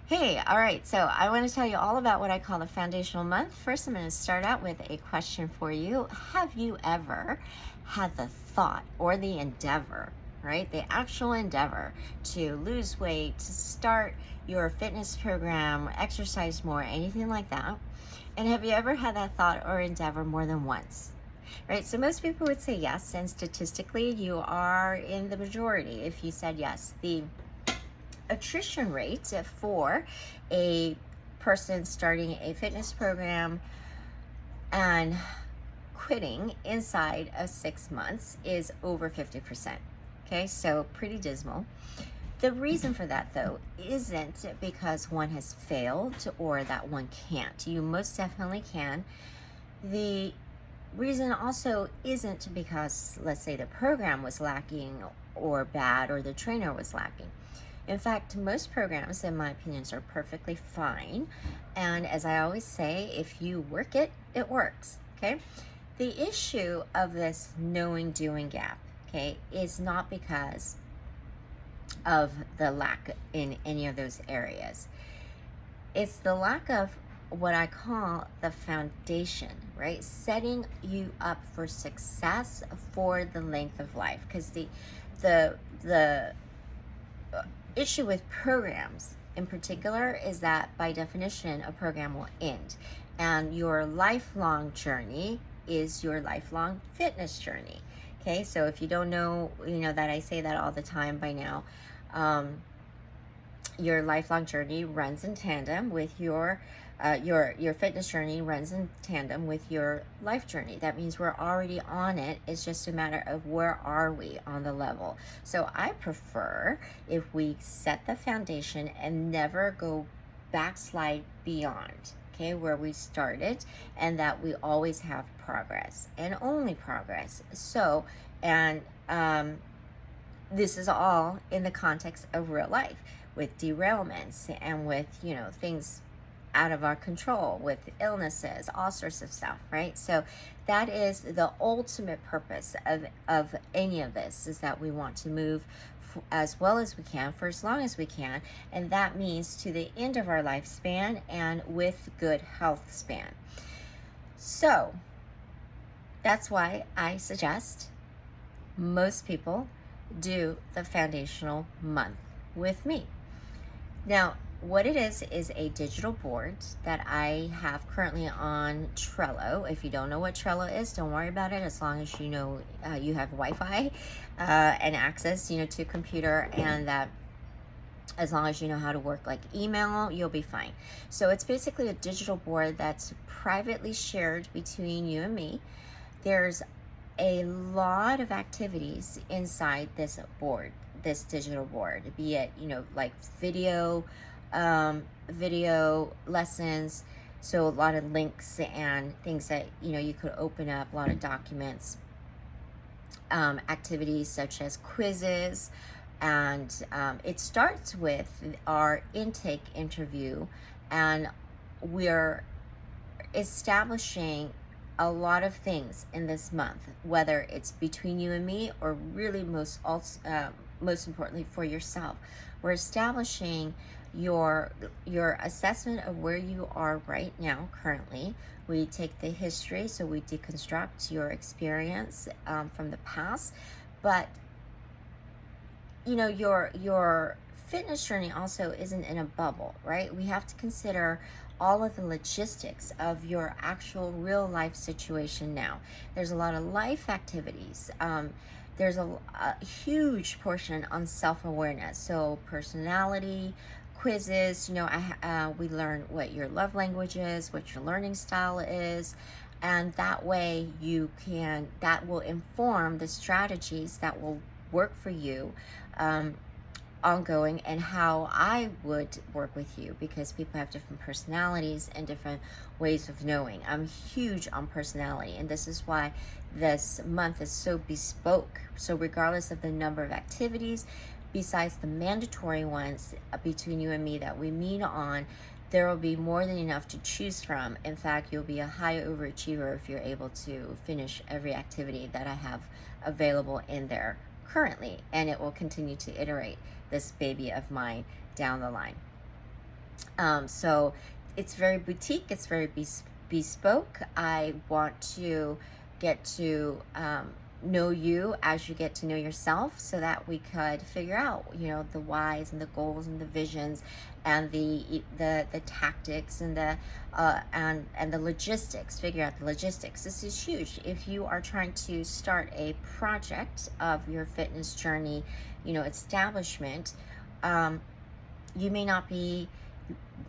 Hey, all right. So I want to tell you all about what I call the foundational month. First, I'm going to start out with a question for you. Have you ever had the thought or the endeavor, right? The actual endeavor to lose weight, to start your fitness program, exercise more, anything like that? And have you ever had that thought or endeavor more than once? Right, so most people would say yes, and statistically, you are in the majority if you said yes. The attrition rate for a person starting a fitness program and quitting inside of 6 months is over 50%. Okay, so pretty dismal. The reason for that, though, isn't because one has failed or that one can't. You most definitely can. The reason also isn't because, let's say, the program was lacking or bad or the trainer was lacking. In fact, most programs, in my opinions, are perfectly fine. And as I always say, if you work it, it works. Okay. The issue of this knowing doing gap, okay, is not because of the lack in any of those areas. It's the lack of what I call the foundation, right? Setting you up for success for the length of life. Because the issue with programs in particular is that by definition a program will end, and your lifelong journey is your lifelong fitness journey. Okay, so if you don't know, you know that I say that all the time by now. Your lifelong journey runs in tandem with your fitness journey runs in tandem with your life journey. That means we're already on it. It's just a matter of where are we on the level. So I prefer if we set the foundation and never go backslide beyond, okay, where we started, and that we always have progress and only progress. So, and this is all in the context of real life, with derailments and with, things out of our control, with illnesses, all sorts of stuff, right? So that is the ultimate purpose of any of this, is that we want to move as well as we can for as long as we can, and that means to the end of our lifespan and with good health span. So that's why I suggest most people do the foundational month with me. Now, what it is a digital board that I have currently on Trello. If you don't know what Trello is, don't worry about it, as long as you know you have Wi-Fi and access, to a computer, and that as long as you know how to work like email, you'll be fine. So it's basically a digital board that's privately shared between you and me. There's a lot of activities inside this board, this digital board, be it, like video lessons. So a lot of links and things that, you could open up, a lot of documents, activities such as quizzes. And it starts with our intake interview, and we're establishing a lot of things in this month, whether it's between you and me or really most importantly for yourself. We're establishing your assessment of where you are right now currently. We take the history, so we deconstruct your experience from the past, but your fitness journey also isn't in a bubble, right? We have to consider all of the logistics of your actual real life situation now. There's a lot of life activities. There's a huge portion on self-awareness. So personality, quizzes, we learn what your love language is, what your learning style is, and that way that will inform the strategies that will work for you ongoing, and how I would work with you, because people have different personalities and different ways of knowing. I'm huge on personality, and this is why this month is so bespoke. So regardless of the number of activities, besides the mandatory ones between you and me that we meet on, there will be more than enough to choose from. In fact, you'll be a high overachiever if you're able to finish every activity that I have available in there currently, and it will continue to iterate this baby of mine down the line. So it's very boutique, it's very bespoke. I want to get to know you as you get to know yourself, so that we could figure out, the whys and the goals and the visions and the tactics and the logistics. Figure out the logistics. This is huge. If you are trying to start a project of your fitness journey, establishment, you may not be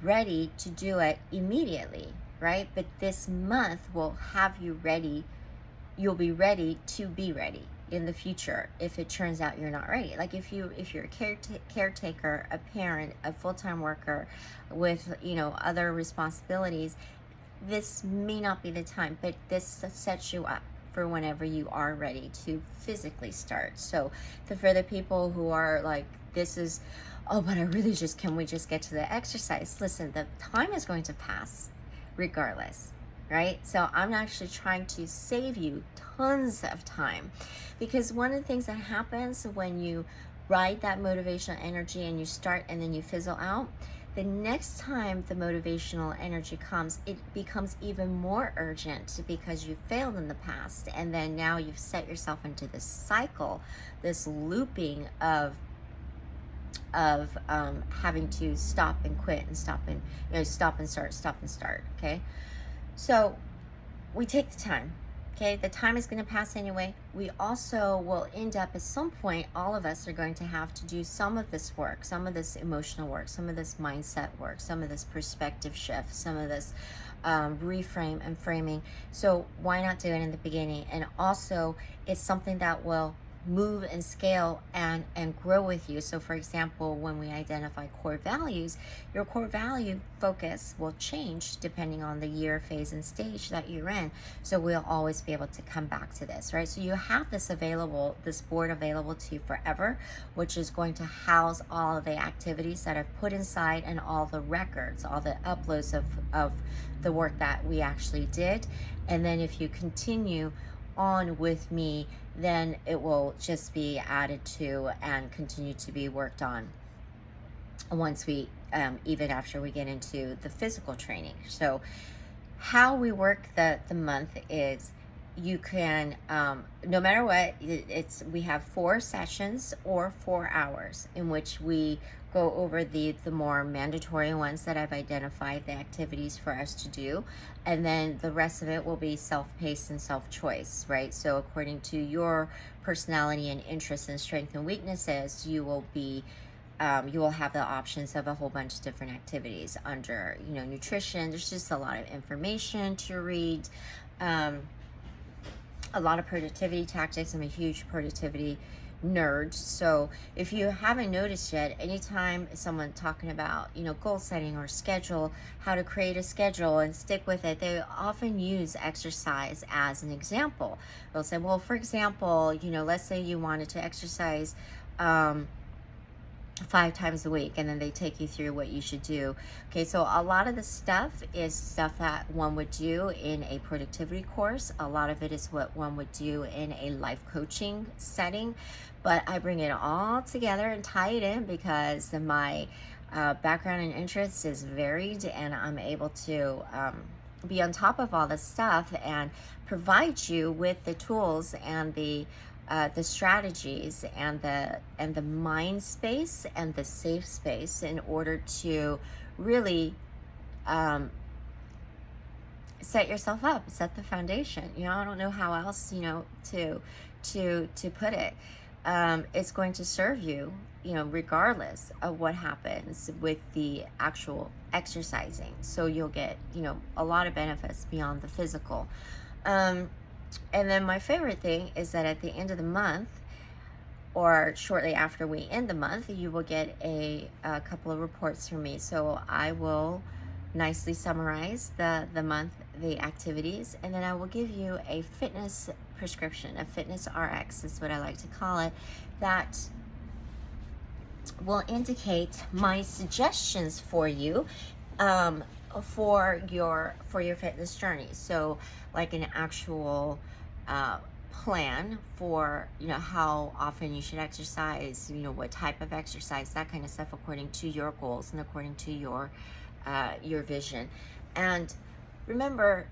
ready to do it immediately, right? But this month will have you ready. You'll be ready to be ready in the future if it turns out you're not ready. Like if you're a caretaker, a parent, a full-time worker with other responsibilities, this may not be the time, but this sets you up for whenever you are ready to physically start. So for the people who are like, this is, oh, but I really can we just get to the exercise? Listen, the time is going to pass regardless, right? So I'm actually trying to save you tons of time, because one of the things that happens when you ride that motivational energy and you start and then you fizzle out, the next time the motivational energy comes, it becomes even more urgent because you failed in the past, and then now you've set yourself into this cycle, this looping of having to stop and quit and stop and start. Okay, so we take the time. Okay, the time is going to pass anyway. We also will end up at some point, all of us are going to have to do some of this work, some of this emotional work, some of this mindset work, some of this perspective shift, some of this reframe and framing. So why not do it in the beginning? And also, it's something that will move and scale and grow with you. So for example, when we identify core values, your core value focus will change depending on the year, phase, and stage that you're in. So we'll always be able to come back to this, right? So you have this board available to you forever, which is going to house all of the activities that I've put inside and all the records, all the uploads of the work that we actually did. And then if you continue on with me, then it will just be added to and continue to be worked on once we even after we get into the physical training. So how we work the month is, you can no matter what, we have 4 sessions or 4 hours in which we go over the more mandatory ones that I've identified, the activities for us to do, and then the rest of it will be self-paced and self-choice, right? So according to your personality and interests and strengths and weaknesses, you will have the options of a whole bunch of different activities under nutrition. There's just a lot of information to read, a lot of productivity tactics. I'm a huge productivity nerd. So if you haven't noticed yet, anytime someone talking about goal setting or schedule, how to create a schedule and stick with it, they often use exercise as an example. They'll say, well, for example, let's say you wanted to exercise 5 times a week, and then they take you through what you should do. Okay, so a lot of the stuff is stuff that one would do in a productivity course. A lot of it is what one would do in a life coaching setting, but I bring it all together and tie it in because my background and interest is varied, and I'm able to be on top of all this stuff and provide you with the tools and the strategies and the mind space and the safe space in order to really set yourself up, set the foundation. I don't know how else to put it. It's going to serve you, regardless of what happens with the actual exercising. So you'll get a lot of benefits beyond the physical. And then my favorite thing is that at the end of the month, or shortly after we end the month, you will get a couple of reports from me. So I will nicely summarize the month, the activities, and then I will give you a fitness prescription, a fitness RX is what I like to call it, that will indicate my suggestions for you for your fitness journey. So like an actual plan for how often you should exercise, what type of exercise, that kind of stuff, according to your goals and according to your your vision. And remember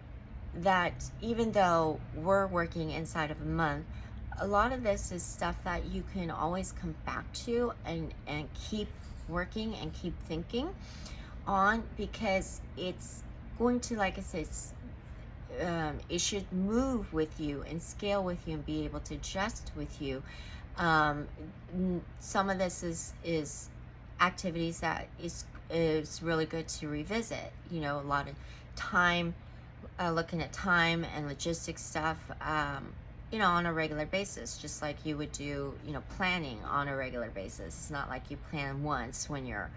that even though we're working inside of a month, a lot of this is stuff that you can always come back to and keep working and keep thinking on, because it's going to, like I said, it should move with you and scale with you and be able to adjust with you. Some of this is activities that is really good to revisit. You know, a lot of time, looking at time and logistics stuff, you know, on a regular basis, just like you would do, you know, planning on a regular basis. It's not like you plan once when you're,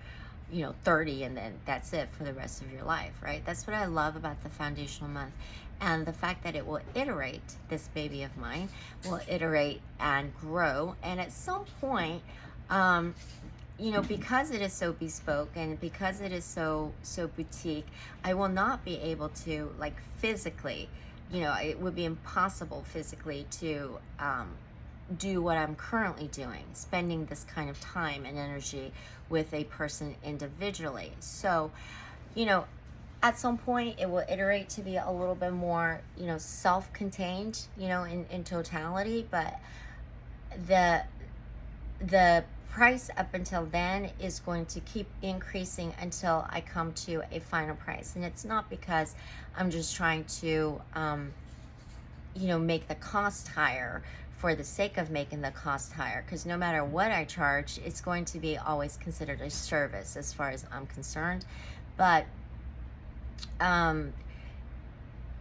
you know, 30 and then that's it for the rest of your life, right? That's what I love about the foundational month. And the fact that it will iterate, this baby of mine will iterate and grow. And at some point, you know, because it is so bespoke and because it is so boutique, I will not be able to, like, physically, you know, it would be impossible physically to do what I'm currently doing, spending this kind of time and energy with a person individually. So, you know, at some point it will iterate to be a little bit more, you know, self-contained, you know, in totality, but the price up until then is going to keep increasing until I come to a final price. And it's not because I'm just trying to you know, make the cost higher for the sake of making the cost higher, because no matter what I charge, it's going to be always considered a service as far as I'm concerned. But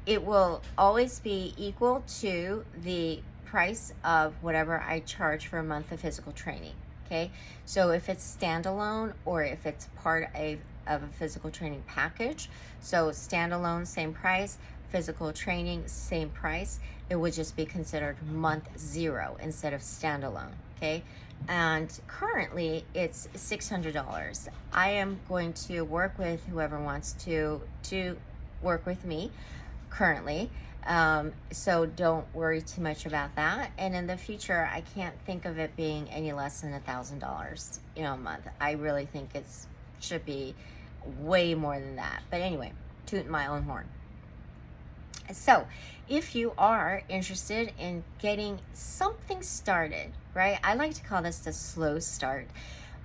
it will always be equal to the price of whatever I charge for a month of physical training. Okay, so if it's standalone or if it's part of a physical training package, so standalone, same price, physical training, same price, it would just be considered month 0 instead of standalone. Okay, and currently it's $600. I am going to work with whoever wants to work with me currently. So don't worry too much about that. And in the future, I can't think of it being any less than $1,000, you know, a month. I really think should be way more than that. But anyway, tooting my own horn. So if you are interested in getting something started, right? I like to call this the slow start,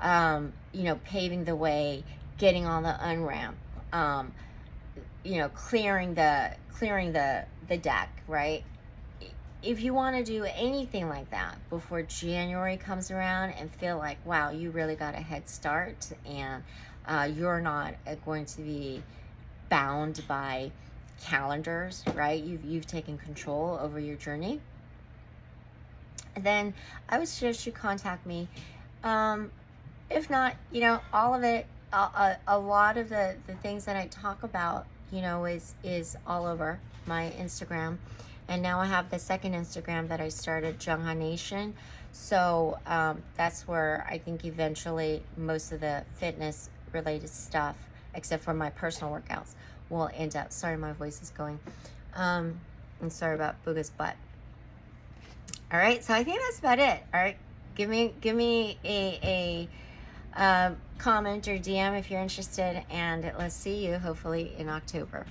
you know, paving the way, getting on the unramp, you know, clearing the deck, right? If you want to do anything like that before January comes around and feel like, wow, you really got a head start, and you're not going to be bound by calendars, right? You've taken control over your journey, then I would suggest you contact me. If not, you know, all of it, a lot of the things that I talk about, you know, is all over my Instagram. And now I have the second Instagram that I started, Jungha Nation. So that's where I think eventually most of the fitness related stuff, except for my personal workouts, will end up. Sorry, my voice is going. And sorry about Booga's butt. All right, so I think that's about it. All right, give me a comment or DM if you're interested, and let's see you hopefully in October.